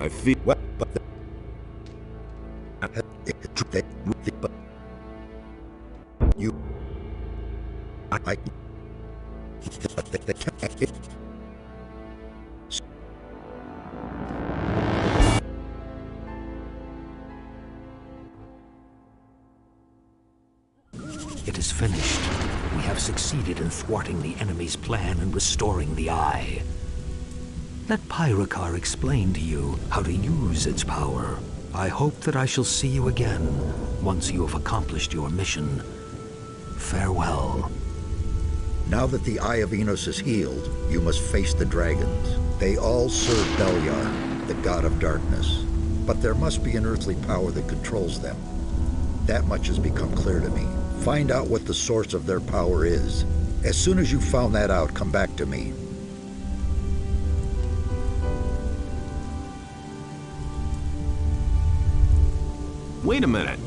I feel... Well, but you... I... It is finished. We have succeeded in thwarting the enemy's plan and restoring the Eye. Let Pyrocar explain to you how to use its power. I hope that I shall see you again once you have accomplished your mission. Farewell. Now that the Eye of Enos is healed, you must face the dragons. They all serve Beliar, the god of darkness. But there must be an earthly power that controls them. That much has become clear to me. Find out what the source of their power is. As soon as you've found that out, come back to me. Wait a minute.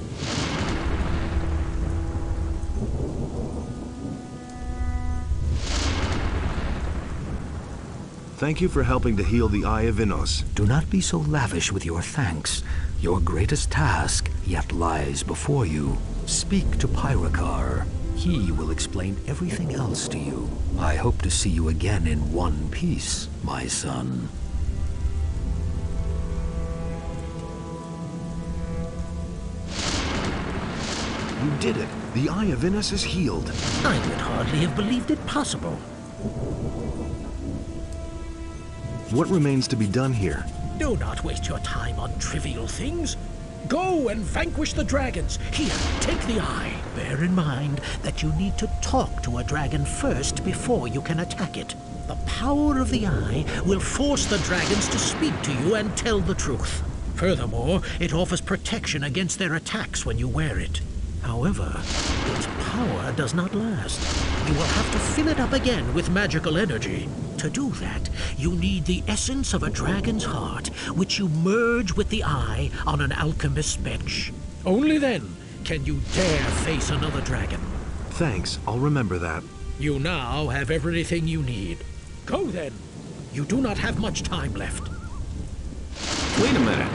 Thank you for helping to heal the Eye of Enos. Do not be so lavish with your thanks. Your greatest task yet lies before you. Speak to Pyrocar. He will explain everything else to you. I hope to see you again in one piece, my son. You did it. The Eye of Enos is healed. I would hardly have believed it possible. What remains to be done here? Do not waste your time on trivial things. Go and vanquish the dragons. Here, take the Eye. Bear in mind that you need to talk to a dragon first before you can attack it. The power of the Eye will force the dragons to speak to you and tell the truth. Furthermore, it offers protection against their attacks when you wear it. However, its power does not last. You will have to fill it up again with magical energy. To do that, you need the essence of a dragon's heart, which you merge with the Eye on an alchemist's bench. Only then can you dare face another dragon. Thanks, I'll remember that. You now have everything you need. Go then. You do not have much time left. Wait a minute.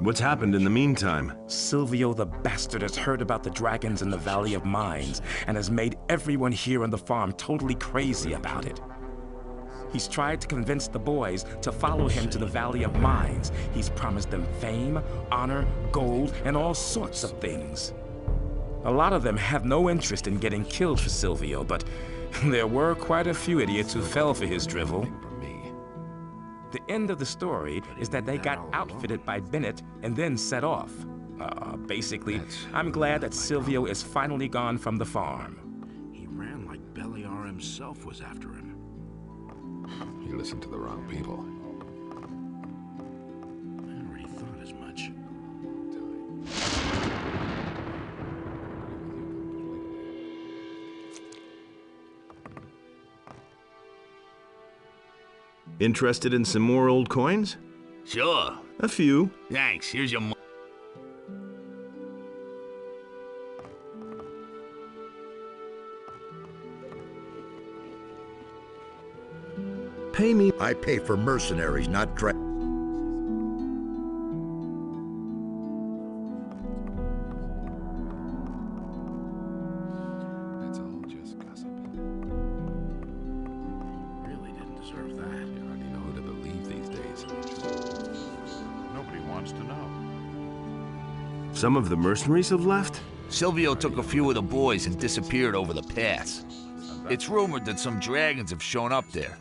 What's happened in the meantime? Silvio the bastard has heard about the dragons in the Valley of Mines and has made everyone here on the farm totally crazy about it. He's tried to convince the boys to follow him to the Valley of Mines. He's promised them fame, honor, gold, and all sorts of things. A lot of them have no interest in getting killed for Silvio, but there were quite a few idiots who fell for his drivel. The end of the story is that they got outfitted by Bennett and then set off. Basically, I'm glad that Silvio is finally gone from the farm. He ran like Beliar himself was after him. You listened to the wrong people. I already thought as much. Interested in some more old coins? Sure. A few. Thanks. Here's your money. Pay me. I pay for mercenaries, not That's all just gossip. Really didn't deserve that. You hardly know who to believe these days. Nobody wants to know. Some of the mercenaries have left? Silvio took a few of the boys and disappeared over the pass. It's rumored that some dragons have shown up there.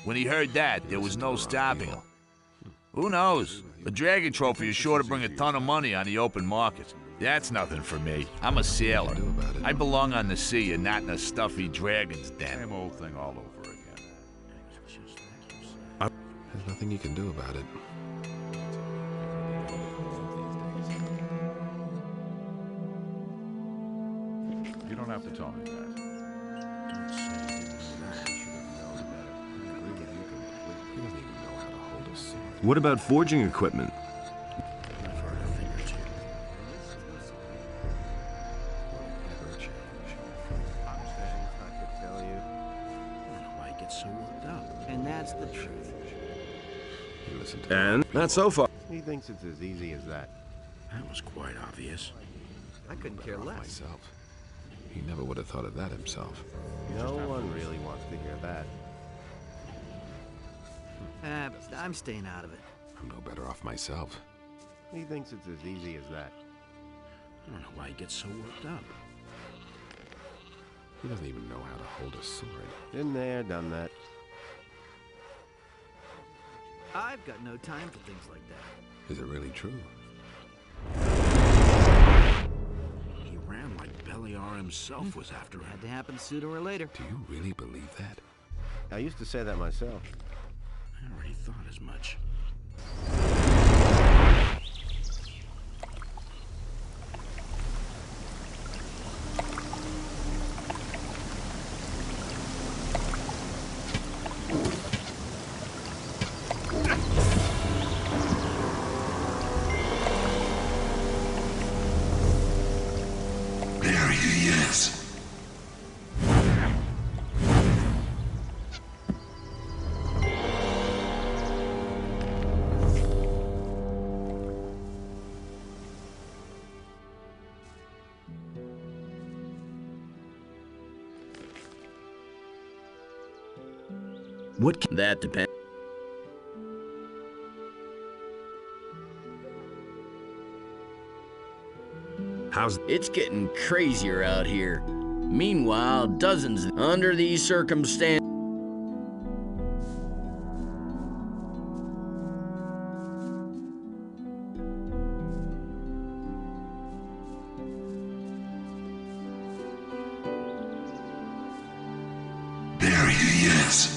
When he heard that, there was no stopping him. Who knows? A dragon trophy is sure to bring a ton of money on the open market. That's nothing for me. I'm a sailor. I belong on the sea and not in a stuffy dragon's den. Same old thing all over again. There's nothing you can do about it. You don't have to tell me that. He doesn't even know how to hold a sword. What about forging equipment? I've heard a thing or two. Ever change. I don't know why he gets so worked up. And that's the truth. You listen to And not so far. He thinks it's as easy as that. That was quite obvious. I couldn't care less. myself. He never would have thought of that himself. No one really wants to hear that. I'm staying out of it. I'm no better off myself. He thinks it's as easy as that. I don't know why he gets so worked up. He doesn't even know how to hold a sword. Been there, done that. I've got no time for things like that. Is it really true? He ran like Beliar himself was after him. Had to happen sooner or later. Do you really believe that? I used to say that myself. I already thought as much. There he is. What can That depends. how's It's getting crazier out here. Meanwhile, dozens under these circumstances. there he is.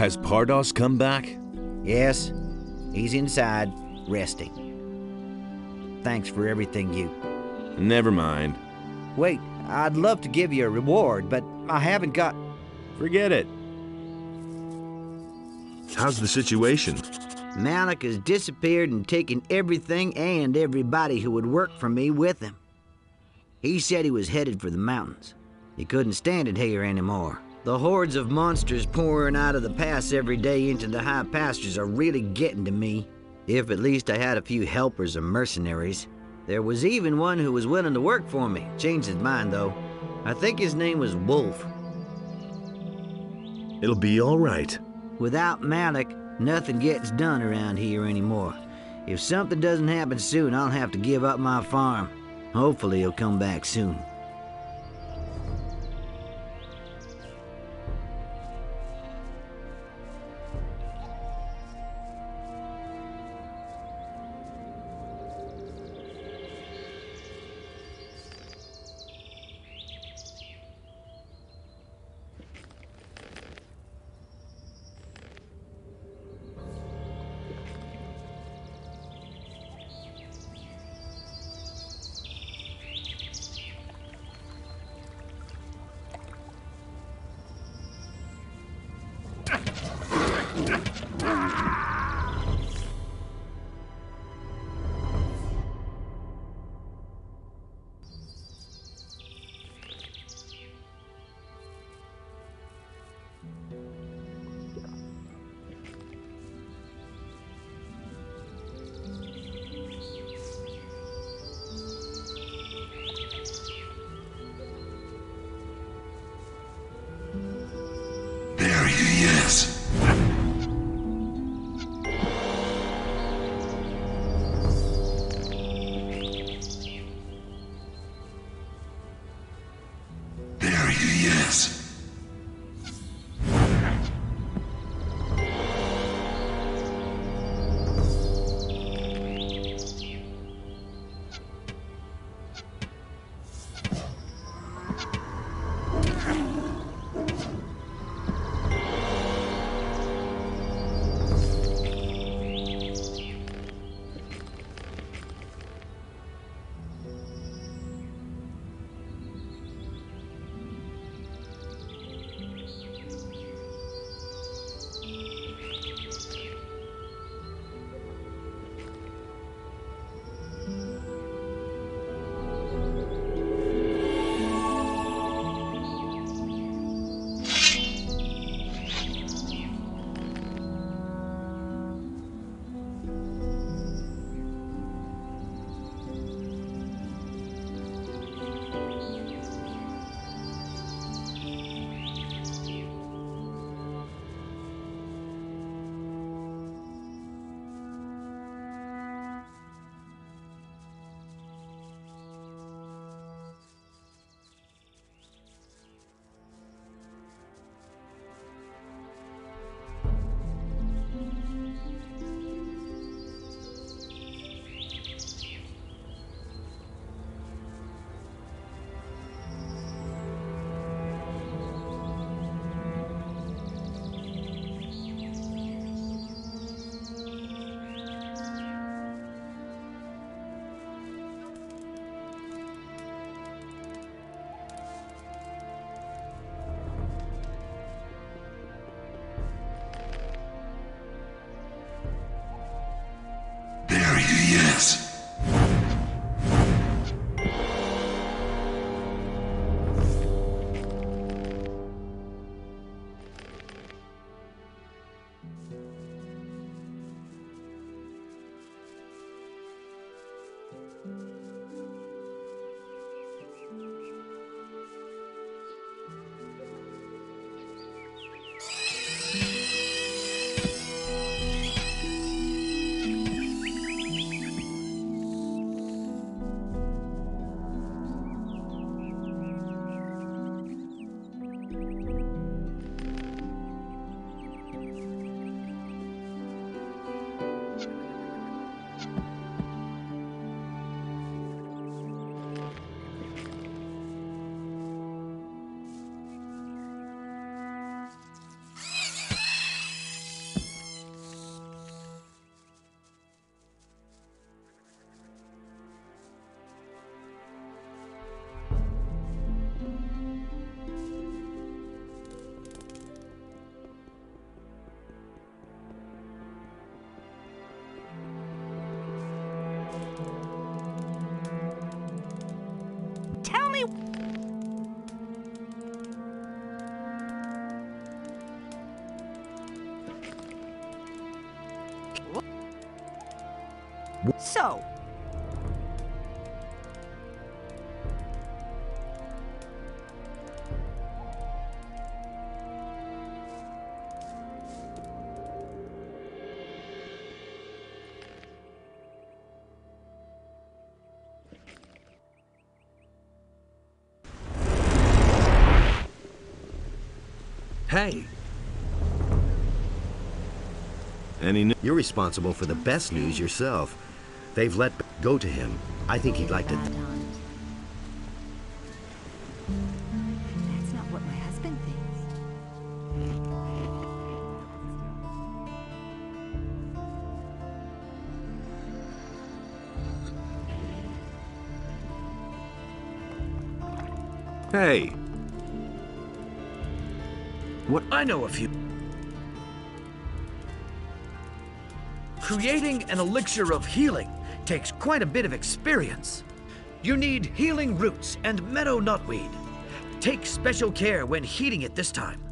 Has Pardos come back? Yes, he's inside, resting. Thanks for everything you... Never mind. Wait, I'd love to give you a reward, but I haven't got... Forget it. How's the situation? Malik has disappeared and taken everything and everybody who would work for me with him. He said he was headed for the mountains. He couldn't stand it here anymore. The hordes of monsters pouring out of the pass every day into the high pastures are really getting to me. If at least I had a few helpers or mercenaries. There was even one who was willing to work for me. Changed his mind, though. I think his name was Wolf. It'll be all right. Without Malik, nothing gets done around here anymore. If something doesn't happen soon, I'll have to give up my farm. Hopefully he'll come back soon. There he is. There he is. There he is. Tell me. So. Hey! You're responsible for the best news yourself. They've let go to him. I think he'd like to... That's not what my husband thinks. Hey! What? I know a few. Creating an elixir of healing takes quite a bit of experience. You need healing roots and meadow knotweed. Take special care when heating it this time.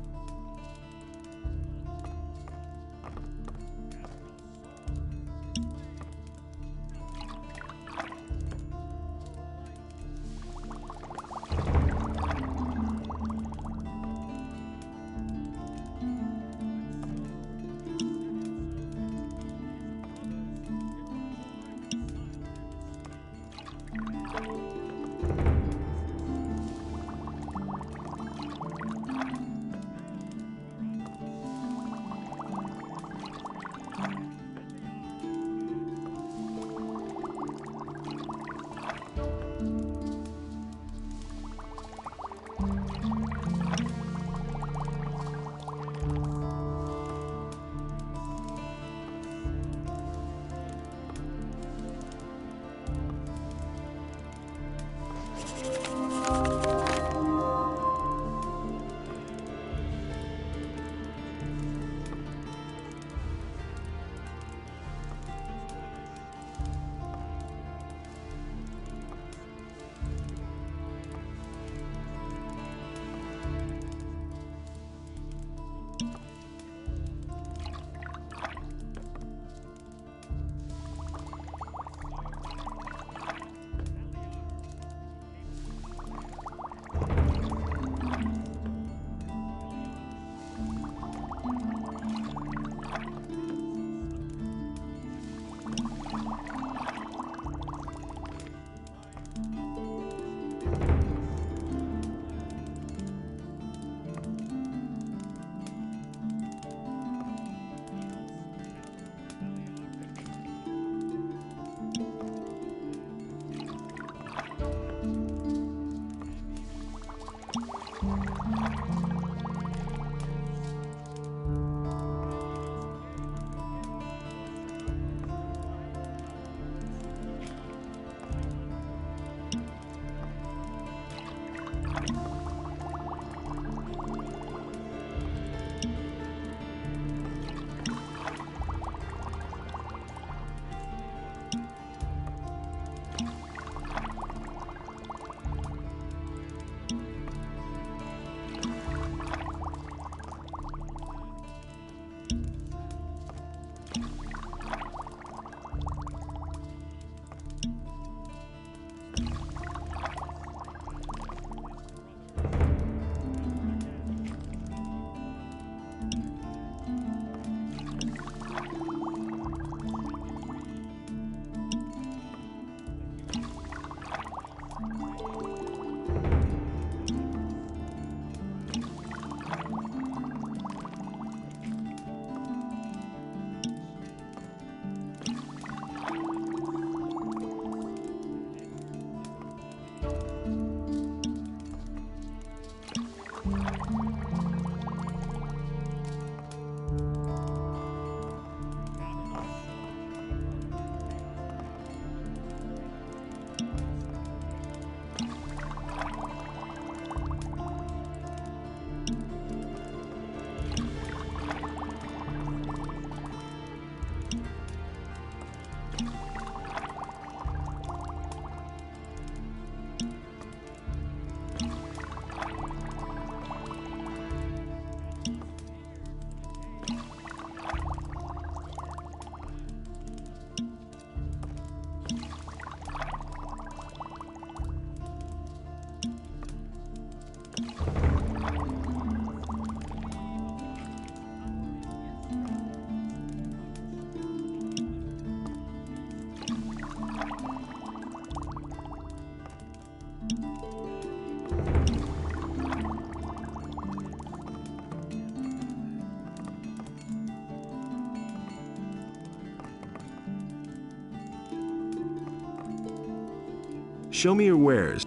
Show me your wares.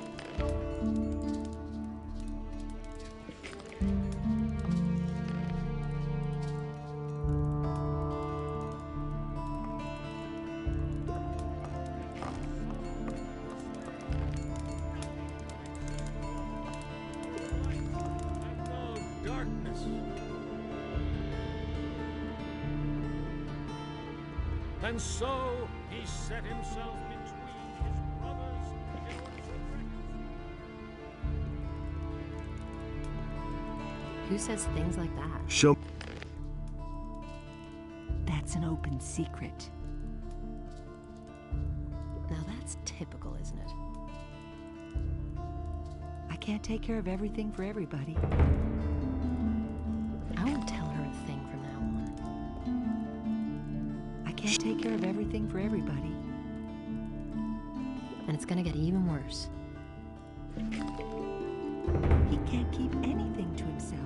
And so he set himself between his brothers in order to Who says things like that? Show. That's an open secret. Now that's typical, isn't it? I can't take care of everything for everybody. I won't tell her a thing from now on. I can't take care of everything for everybody. And it's gonna get even worse. He can't keep anything to himself.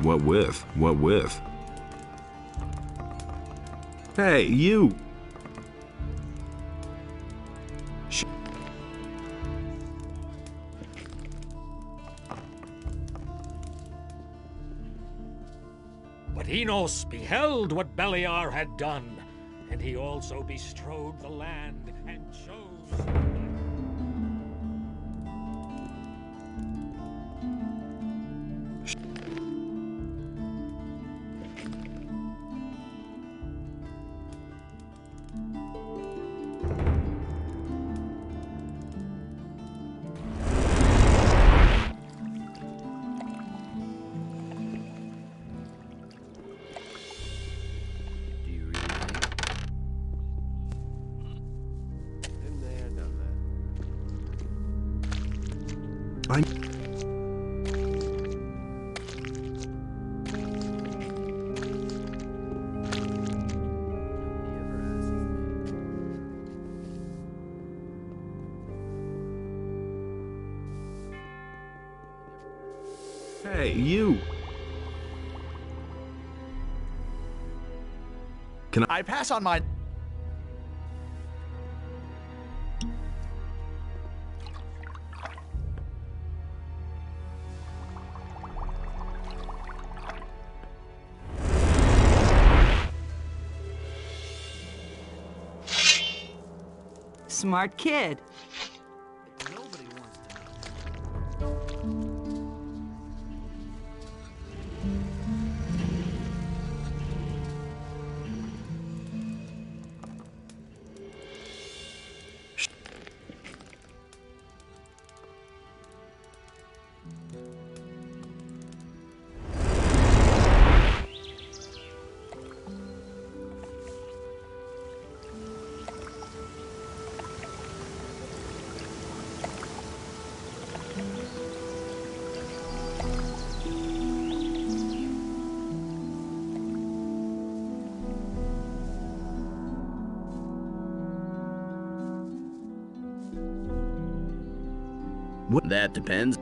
What with? What with? Hey, you! But Enos beheld what Beliar had done, and he also bestrode the land and chose. Hey, you! Can I pass on my... Smart kid. That depends.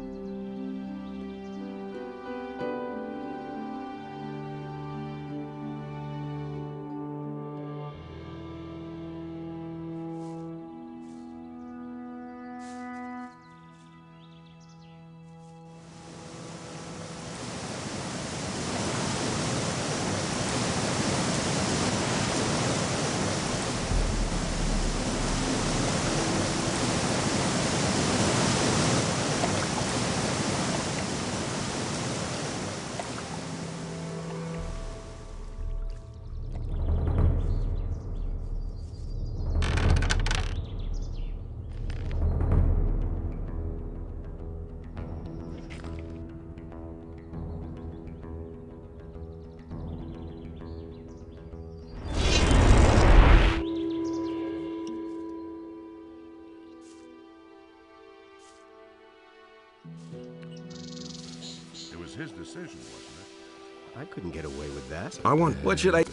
It was his decision, wasn't it? I couldn't get away with that. I want... What should I...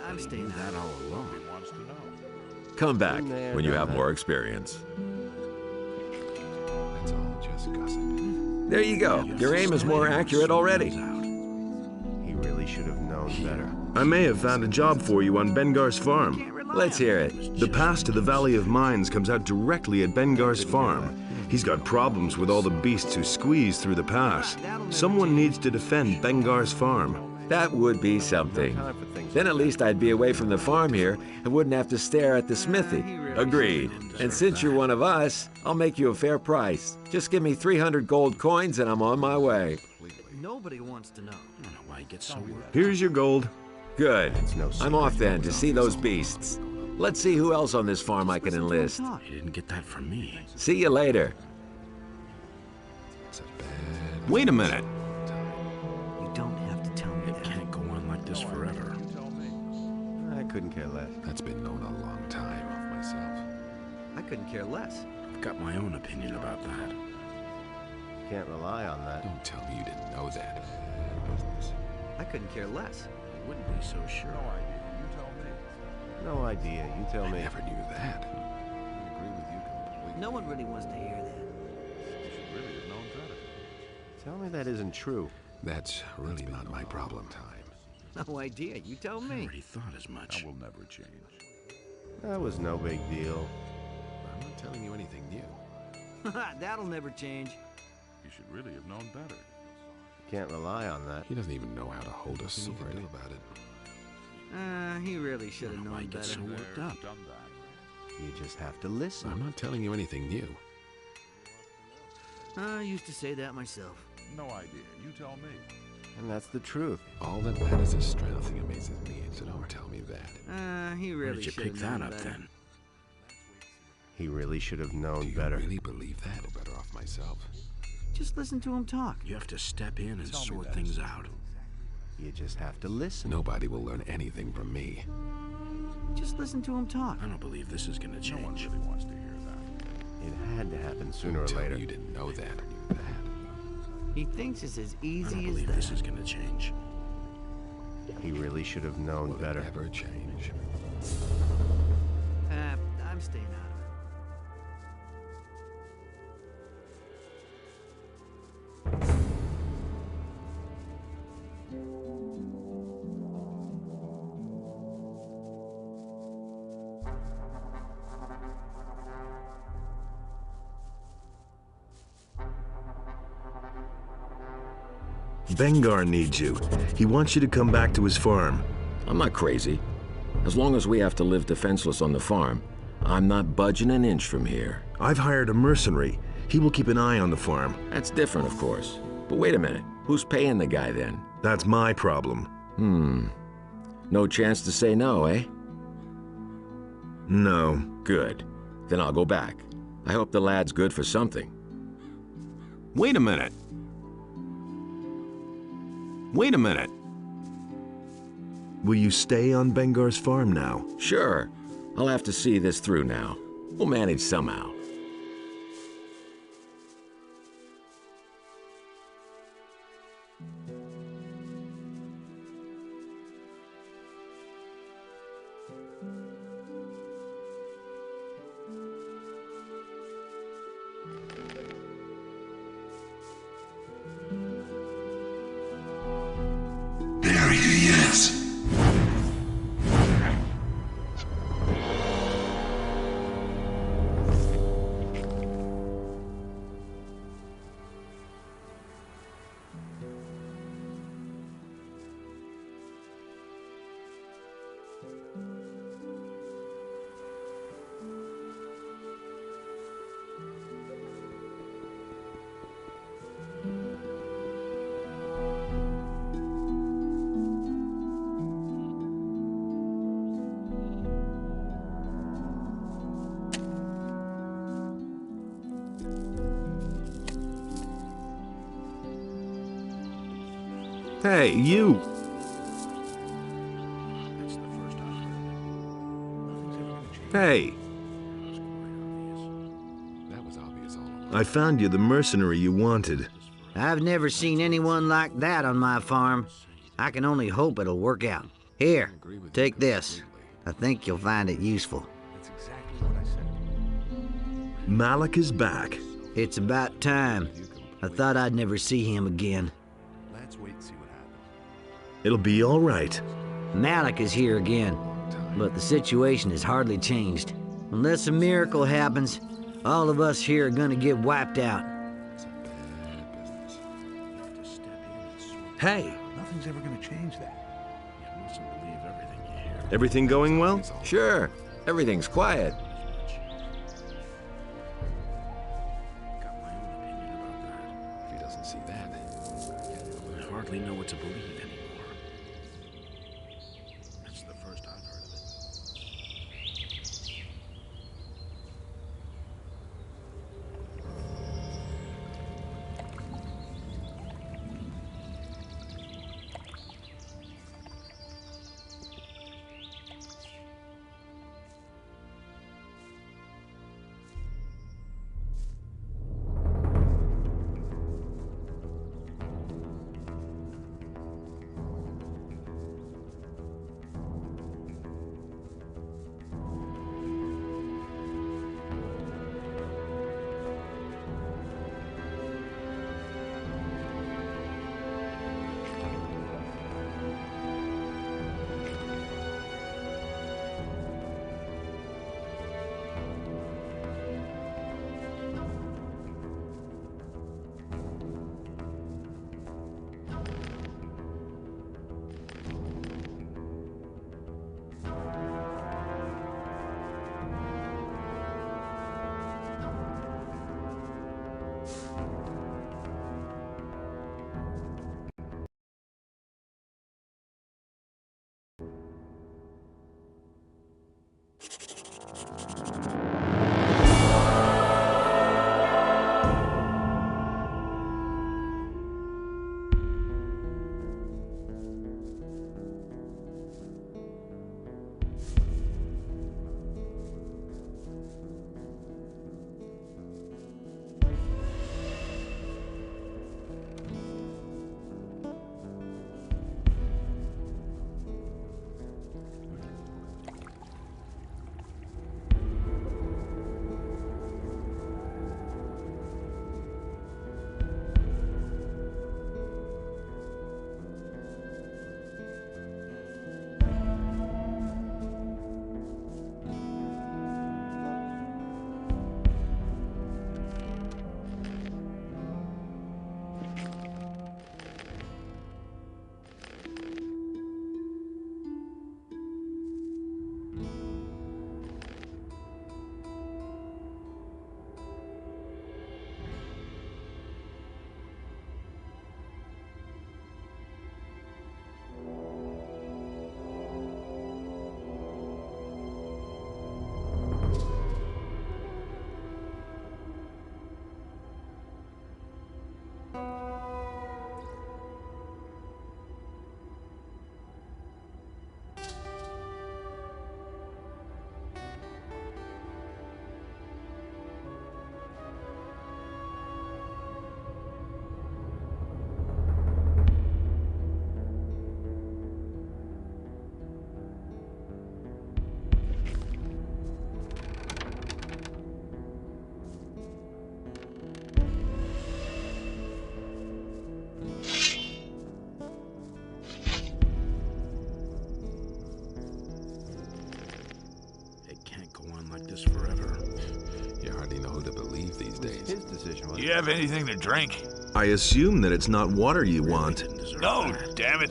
I'm staying out. That all along. He wants to know. Come back when you have more experience. That's all just gossip. There you go. Your aim is more accurate already. He really should have known better. I may have found a job for you on Bengar's farm. Let's hear it. The pass to the Valley of Mines comes out directly at Bengar's farm. He's got problems with all the beasts who squeeze through the pass. Someone needs to defend Bengar's farm. That would be something. Then at least I'd be away from the farm here and wouldn't have to stare at the smithy. Agreed. And since you're one of us, I'll make you a fair price. Just give me 300 gold coins and I'm on my way. Nobody wants to know. I don't know why he gets so worked. Here's your gold. Good. I'm off then to see those beasts. Let's see who else on this farm I can enlist. He didn't get that from me. See you later. Wait a minute. You don't have to tell me It can't go on like this forever. I couldn't care less. That's been known a long time of myself. I couldn't care less. I've got my own opinion about that. Can't rely on that. Don't tell me you didn't know that. I couldn't care less. I wouldn't be so sure. No idea. You tell me. I never knew that. I agree with you completely. No one really wants to hear that. You should really have known better. Tell me that isn't true. That's really not my problem. No idea. You tell I me. already thought as much. That will never change. That was no big deal. I'm not telling you anything new. That'll never change. You should really have known better. Can't rely on that. He doesn't even know how to hold a sword. What can you do about it? He really should have known Why he gets so better. worked up? Done that. You just have to listen. I'm not telling you anything new. I used to say that myself. No idea. You tell me. And that's the truth. All that matters is strength. Nothing amazes me, so don't tell me that. He Where really did you should pick have that known up better. then? He really should have Do known you better. really believe that? I'm better off myself. Just listen to him talk. You have to step in and Tell me sort that things is out. You just have to listen. Nobody will learn anything from me. Just listen to him talk. I don't believe this is gonna No one change. really wants to hear that. It had to happen sooner or Don't tell later. me you didn't know that. He thinks it's as I easy don't as believe that. this is gonna change. He really should have known Will better. it ever change? I'm staying out of it. Bengar needs you. He wants you to come back to his farm. I'm not crazy. As long as we have to live defenseless on the farm, I'm not budging an inch from here. I've hired a mercenary. He will keep an eye on the farm. That's different, of course. But wait a minute. Who's paying the guy then? That's my problem. No chance to say no, eh? No. Good. Then I'll go back. I hope the lad's good for something. Wait a minute. Wait a minute. Will you stay on Bengar's farm now? Sure. I'll have to see this through now. We'll manage somehow. There he is. Hey, you! That's the first I've heard of it. Hey! That was obvious all along. I found you the mercenary you wanted. I've never seen anyone like that on my farm. I can only hope it'll work out. Here, take this. I think you'll find it useful. That's exactly what I said. Malik is back. It's about time. I thought I'd never see him again. Let's wait and see what happens. It'll be all right. Malik is here again, but the situation has hardly changed. Unless a miracle happens, all of us here are gonna get wiped out. Hey! Nothing's ever gonna change that. You mustn't believe everything you hear. Everything going well? Sure. Everything's quiet. Got my own opinion about that. If he doesn't see that. I hardly know what to believe anymore. That's the first I've heard of it. Like this forever. You hardly know who to believe these days. His decision was... Do you have anything to drink? I assume that it's not water you want. No, damn it.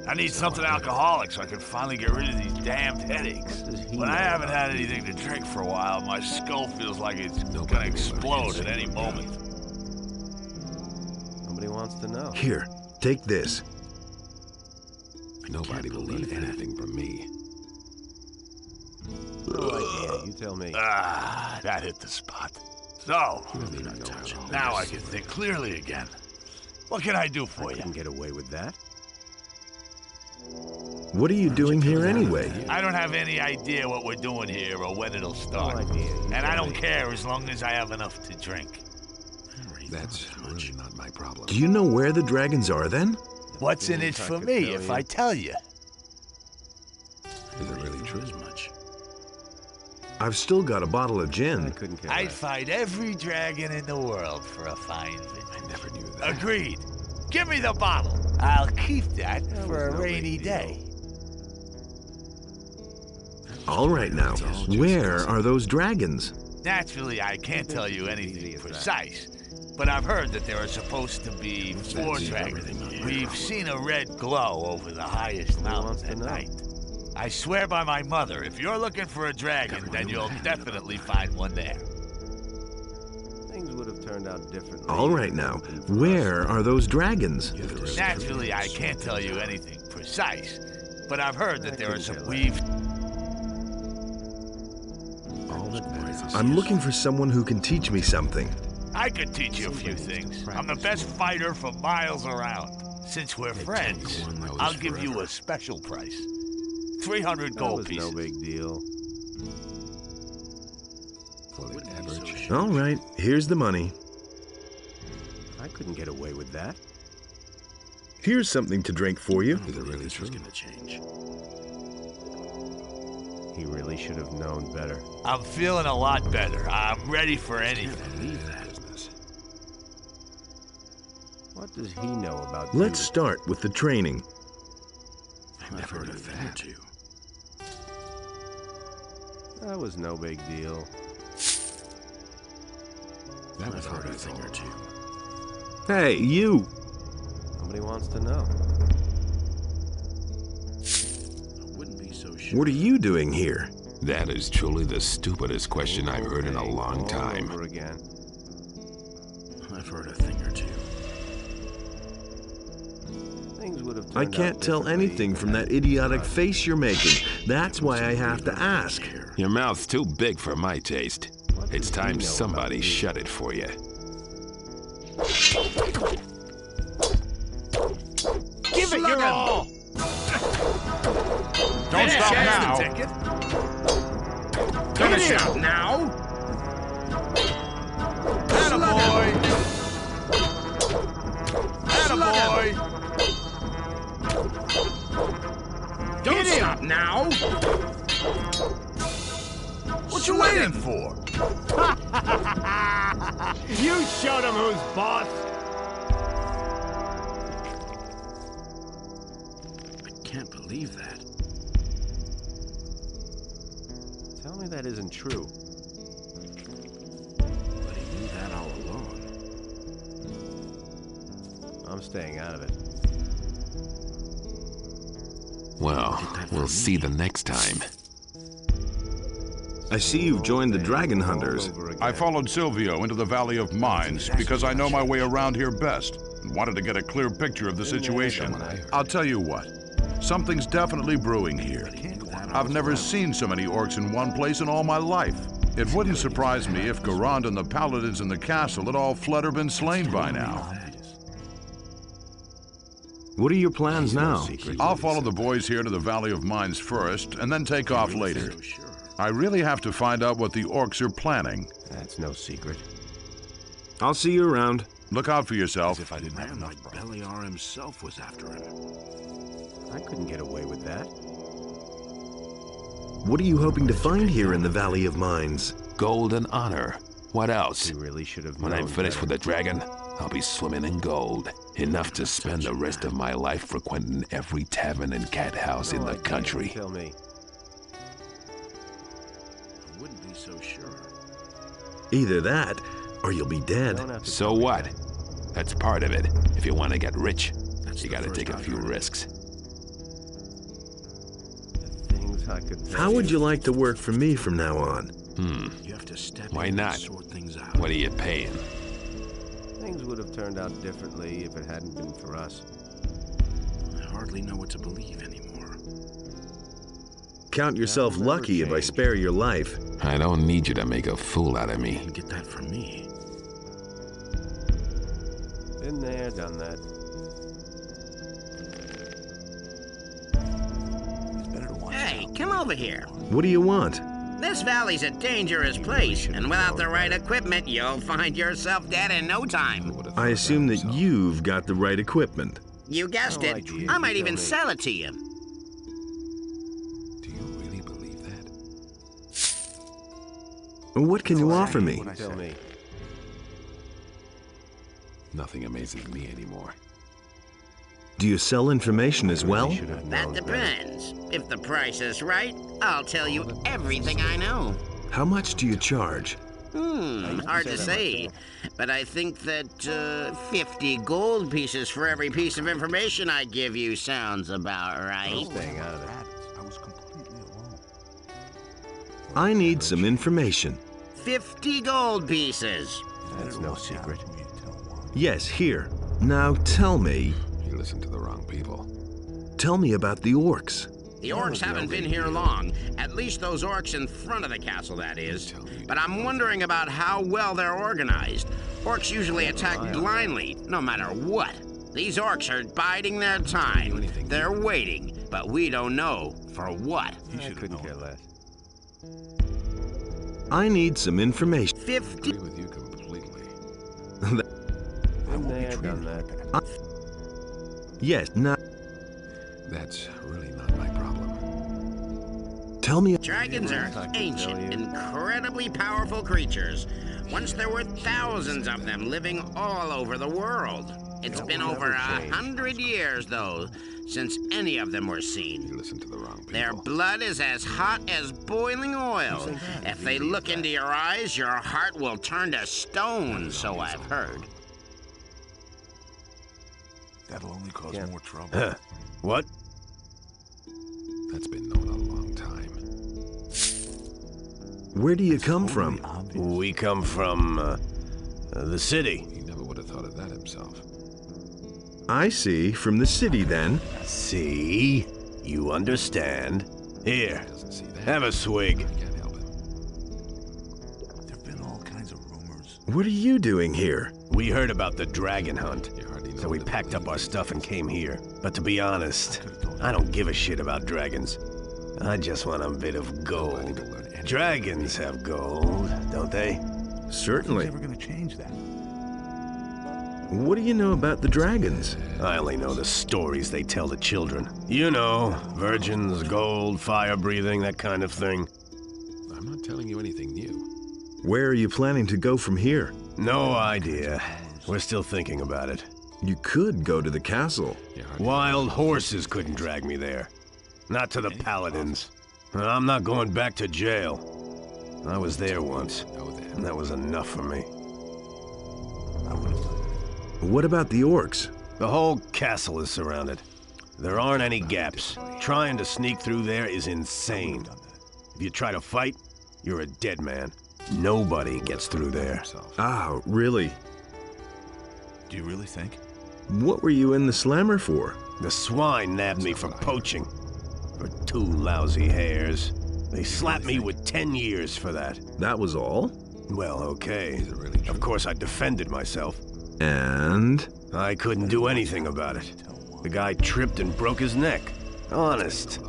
I need something alcoholic so I can finally get rid of these damned headaches. When I haven't had anything to drink for a while, my skull feels like it's gonna explode at any moment. Nobody wants to know. Here, take this. Nobody will learn anything from me. No idea, you tell me. Ah, that hit the spot. So, now I can think clearly again. What can I do for you? I can get away with that. What are you doing here anyway? I don't have any idea what we're doing here or when it'll start. And I don't care as long as I have enough to drink. That's really not my problem. Do you know where the dragons are then? What's in it for me if I tell you? Is it really true? I've still got a bottle of gin. I'd fight every dragon in the world for a fine vintage. I never Agreed. Give me the bottle. I'll keep that for a rainy day. All right now, where are those dragons? Naturally, I can't tell you anything precise, but I've heard that there are supposed to be 4 dragons. We've seen a red glow over the highest mountains at night. I swear by my mother, if you're looking for a dragon, then you'll definitely find one there. Things would have turned out differently. All right now, where are those dragons? Naturally, I can't tell you anything precise, but I've heard that there are some... I'm looking for someone who can teach me something. I could teach you a few things. I'm the best fighter for miles around. Since we're friends, I'll give you a special price. 300 gold pieces. No big deal. All right, here's the money. I couldn't get away with that. Here's something to drink for you. Is it really gonna change? He really should have known better. I'm feeling a lot better. I'm ready for anything. Leave that business. What does he know about Let's start with the training. I've heard a thing or two. That was no big deal. I've heard a thing or two. Hey, you! Nobody wants to know. I wouldn't be so sure. What are you doing here? That is truly the stupidest question I've heard in a long time. Over again. I've heard a thing or two. Things would have I can't tell anything from that idiotic face you're making. That's why I have to ask. Your mouth's too big for my taste. It's time somebody shut it for you. Give it your all! Don't stop now! Finish it now! Attaboy! Attaboy! Don't stop now! What you waiting for? You showed him who's boss! I can't believe that. Tell me that isn't true. But he knew that all along. I'm staying out of it. Well, we'll see the next time. I see you've joined the Dragon Hunters. I followed Silvio into the Valley of Mines because I know my way around here best and wanted to get a clear picture of the situation. I'll tell you what, something's definitely brewing here. I've never seen so many orcs in one place in all my life. It wouldn't surprise me if Garand and the paladins in the castle had all fled or been slain by now. What are your plans now? I'll follow the boys here to the Valley of Mines first and then take off later. I really have to find out what the orcs are planning. That's no secret. I'll see you around. Look out for yourself. If I didn't have enough Beliar himself was after him. I couldn't get away with that. What are you hoping to find here in the Valley of Mines? Gold and honor. What else? He really should have When I'm finished with the dragon, I'll be swimming in gold. Enough to spend the rest of my life frequenting every tavern and cat house in the country. Tell me. I wouldn't be so sure. Either that, or you'll be dead. So what? That's part of it. If you want to get rich, you gotta take a few risks. How would you like to work for me from now on? You have to step Why in not? and sort things out. What are you paying? Things would have turned out differently if it hadn't been for us. I hardly know what to believe anymore. Count yourself lucky if I spare your life. I don't need you to make a fool out of me. You get that from me. Been there, done that. Hey, come over here. What do you want? This valley's a dangerous place, and without the right equipment, you'll find yourself dead in no time. I assume that you've got the right equipment. You guessed it. I might even sell it to you. Do you really believe that? What can you offer me? Tell me. Nothing amazes me anymore. Do you sell information as well? That depends. If the price is right, I'll tell you everything I know. How much do you charge? Hard to say. But I think that 50 gold pieces for every piece of information I give you sounds about right. Staying out of it. I need some information. 50 gold pieces. That's no secret. Yes, here. Now tell me. You listen to the wrong people. Tell me about the orcs. The orcs haven't been here long. At least those orcs in front of the castle, that is. But I'm wondering about how well they're organized. Orcs usually attack blindly, no matter what. These orcs are biding their time. They're waiting, but we don't know for what. I couldn't care less. I need some information. 50. I agree with you completely. Been there, done that. Yes, now. That's really not my problem. Tell me. Dragons are ancient, incredibly powerful creatures. Once there were thousands of them living all over the world. It's been over 100 years, though, since any of them were seen. You listen to the wrong people. Their blood is as hot as boiling oil. If they look into your eyes, your heart will turn to stone, so I've heard. That'll only cause more trouble. What? That's been known a long time. Where do you come from? We come from, the city. He never would have thought of that himself. I see. From the city, then. See? You understand. Here, have a swig. Can't help it. There've been all kinds of rumors. What are you doing here? We heard about the dragon hunt, so we packed up our stuff and came here. But to be honest, I don't give a shit about dragons. I just want a bit of gold. Dragons have gold, don't they? Certainly. Never gonna change that. What do you know about the dragons? I only know the stories they tell the children. You know, virgins, gold, fire-breathing, that kind of thing. I'm not telling you anything new. Where are you planning to go from here? No idea. We're still thinking about it. You could go to the castle. Wild horses couldn't drag me there. Not to the paladins. I'm not going back to jail. I was there once, and that was enough for me. What about the orcs? The whole castle is surrounded. There aren't any gaps. Trying to sneak through there is insane. If you try to fight, you're a dead man. Nobody gets through there. Ah, really? Do you really think? What were you in the slammer for? The swine nabbed me for poaching. For 2 lousy hairs. They slapped me with 10 years for that. That was all? Well, okay. Of course I defended myself. And? I couldn't do anything about it. The guy tripped and broke his neck. Honest.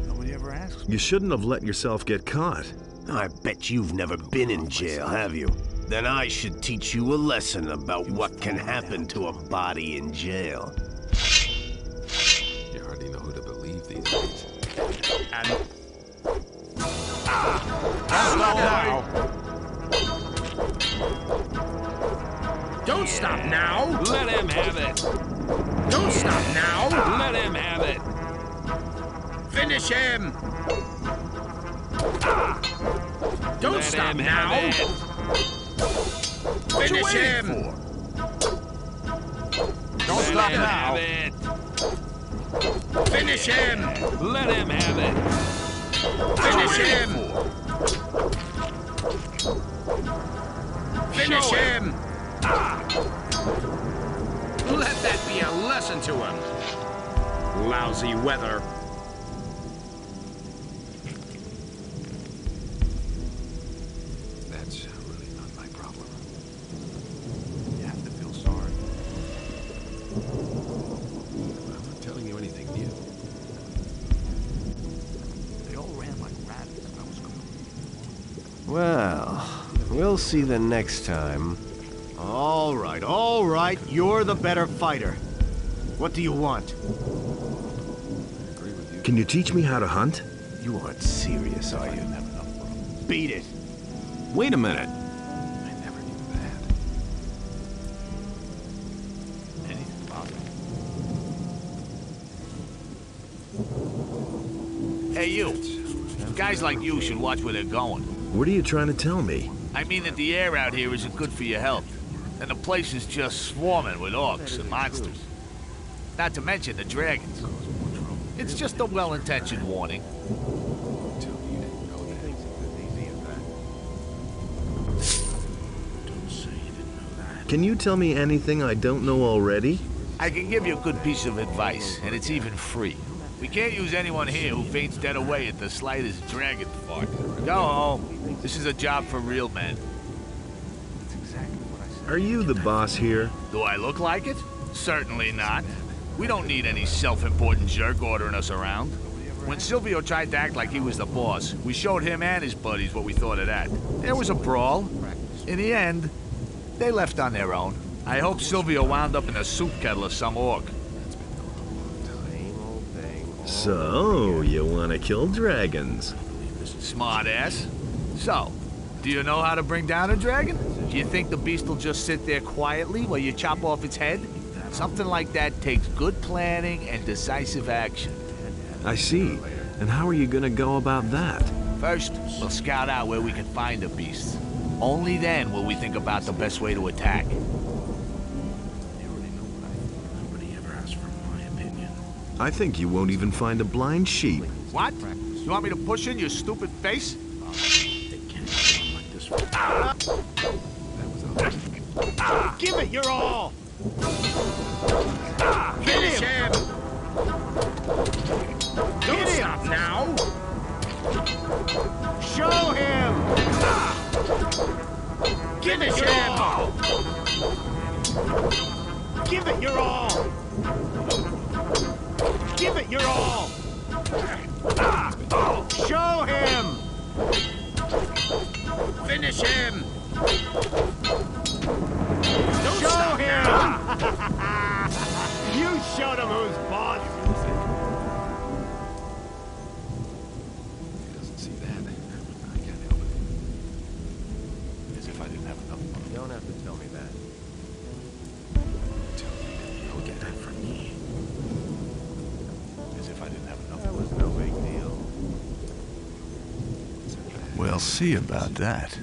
Nobody ever asks. You shouldn't have let yourself get caught. I bet you've never been in jail, have you? Then I should teach you a lesson about what can happen to a body in jail. You hardly know who to believe these days. And... Don't stop now! Let him have it! Don't stop now! Let him have it! Finish him! Don't Let stop him now! have it. Finish him! Don't stop now! Finish him! Let him have it! Finish him! Finish him! Let that be a lesson to him. Lousy weather. That's really not my problem. You have to feel sorry. I'm not telling you anything new. They all ran like rabbits. I was Well, we'll see the next time. All right. You're the better fighter. What do you want? Can you teach me how to hunt? You aren't serious, are you? Beat it. Wait a minute. I never knew Hey, you. Guys like you should watch where they're going. What are you trying to tell me? I mean that the air out here isn't good for your health. And the place is just swarming with orcs and monsters. Not to mention the dragons. It's just a well-intentioned warning. Can you tell me anything I don't know already? I can give you a good piece of advice, and it's even free. We can't use anyone here who faints dead away at the slightest dragon fart. Go home. This is a job for real men. Are you the boss here? Do I look like it? Certainly not. We don't need any self-important jerk ordering us around. When Silvio tried to act like he was the boss, we showed him and his buddies what we thought of that. There was a brawl. In the end, they left on their own. I hope Silvio wound up in a soup kettle of some orc. So, you want to kill dragons? Smart ass. So, do you know how to bring down a dragon? Do you think the beast will just sit there quietly while you chop off its head? Something like that takes good planning and decisive action. I see. And how are you gonna go about that? First, we'll scout out where we can find the beasts. Only then will we think about the best way to attack. I think you won't even find a blind sheep. What? You want me to push in your stupid face? Give it your all! Finish him! Don't stop now! Show him! Give it your all! Give it your all! Give it your all! Show him! Finish him! Show him! You showed him who's boss! He doesn't see that. I can't help it. As if I didn't have enough money. You don't have to tell me that. Tell me that you'll get that from me. As if I didn't have enough money. That was no big deal. We'll see about that.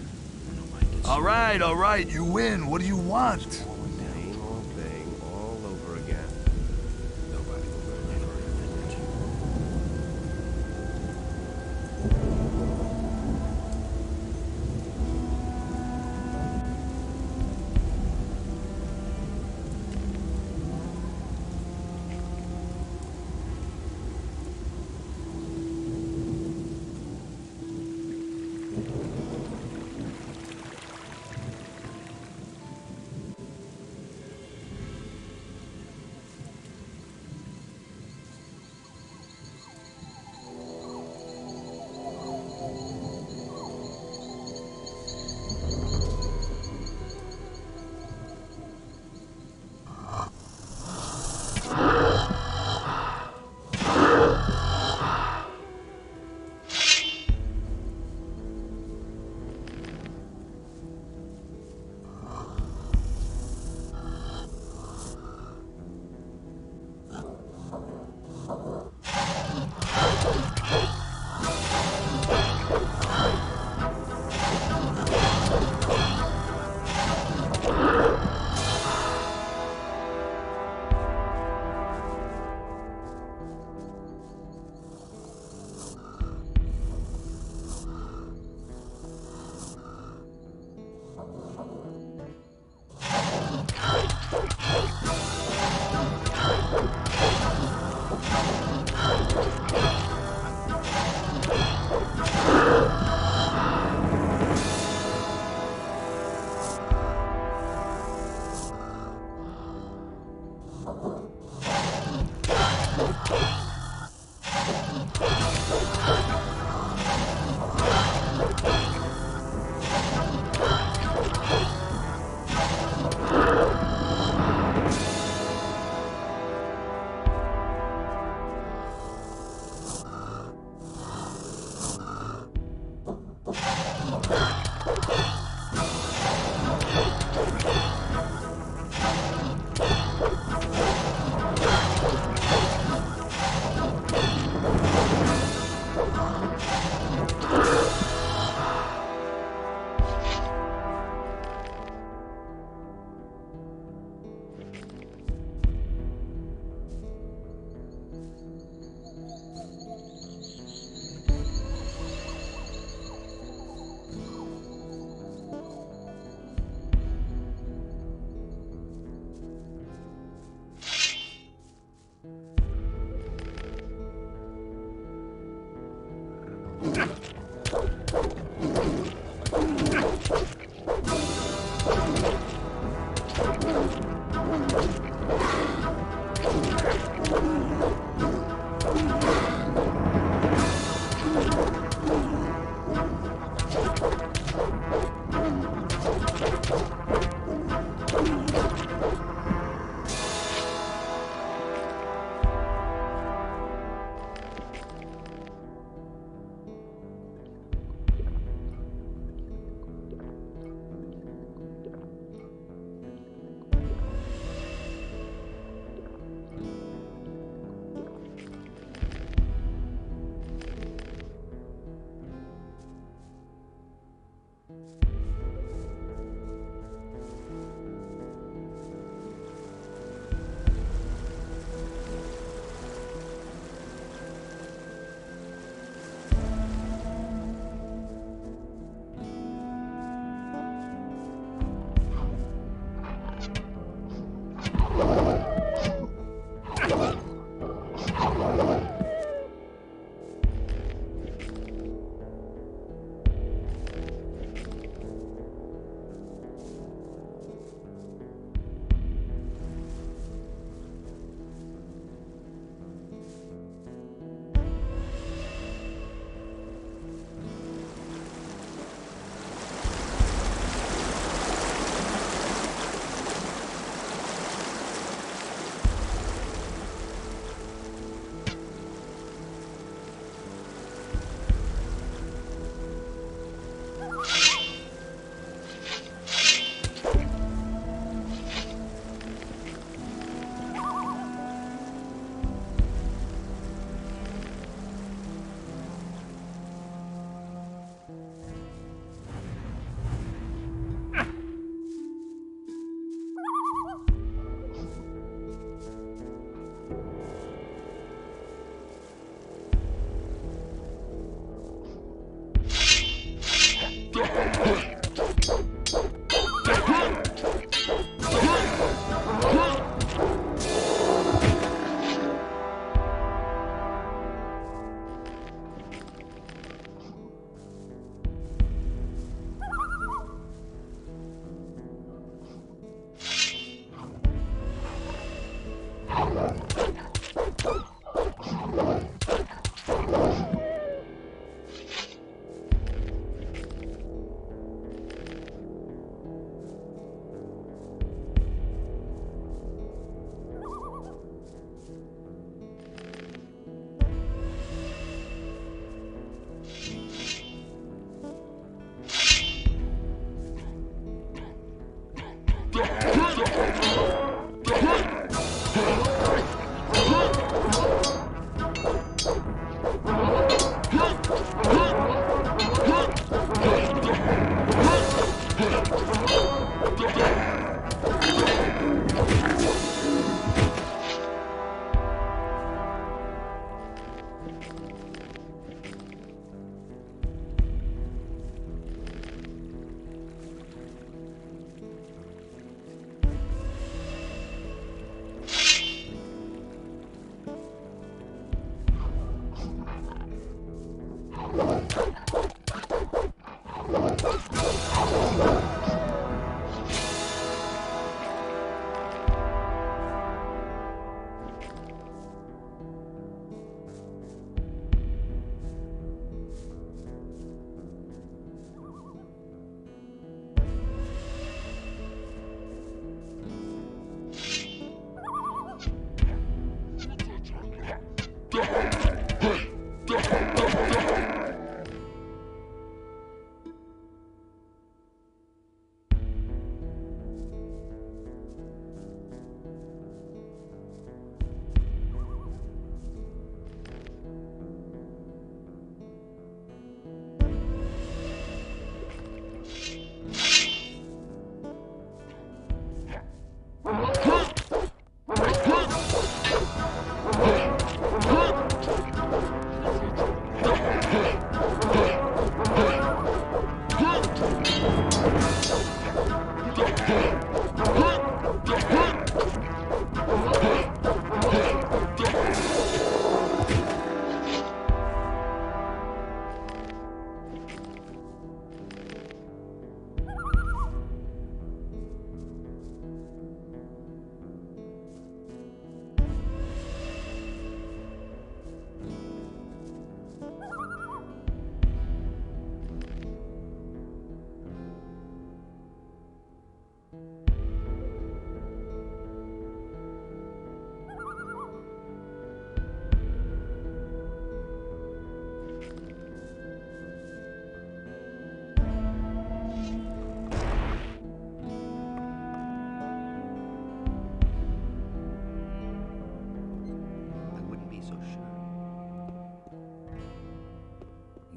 All right, you win. What do you want? Same old thing all over again. Nobody will ever forget you.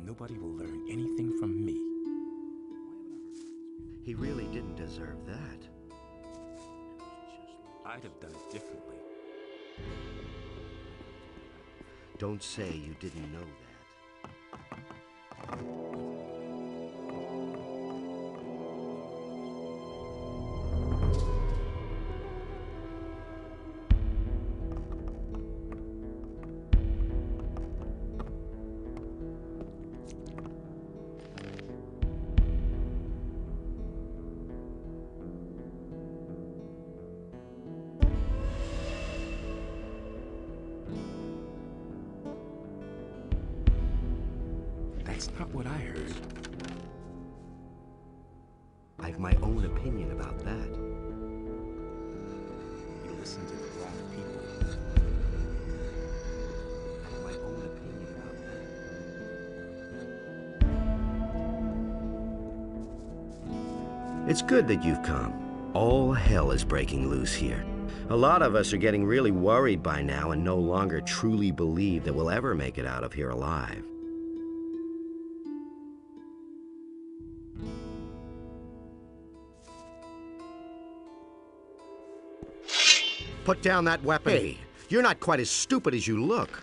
Nobody will learn anything from me. He really didn't deserve that. I'd have done it differently. Don't say you didn't know that. That's not what I heard. I've my own opinion about that. You listen to the wrong people. I've my own opinion about that. It's good that you've come. All hell is breaking loose here. A lot of us are getting really worried by now and no longer truly believe that we'll ever make it out of here alive. Put down that weapon. Hey, you're not quite as stupid as you look.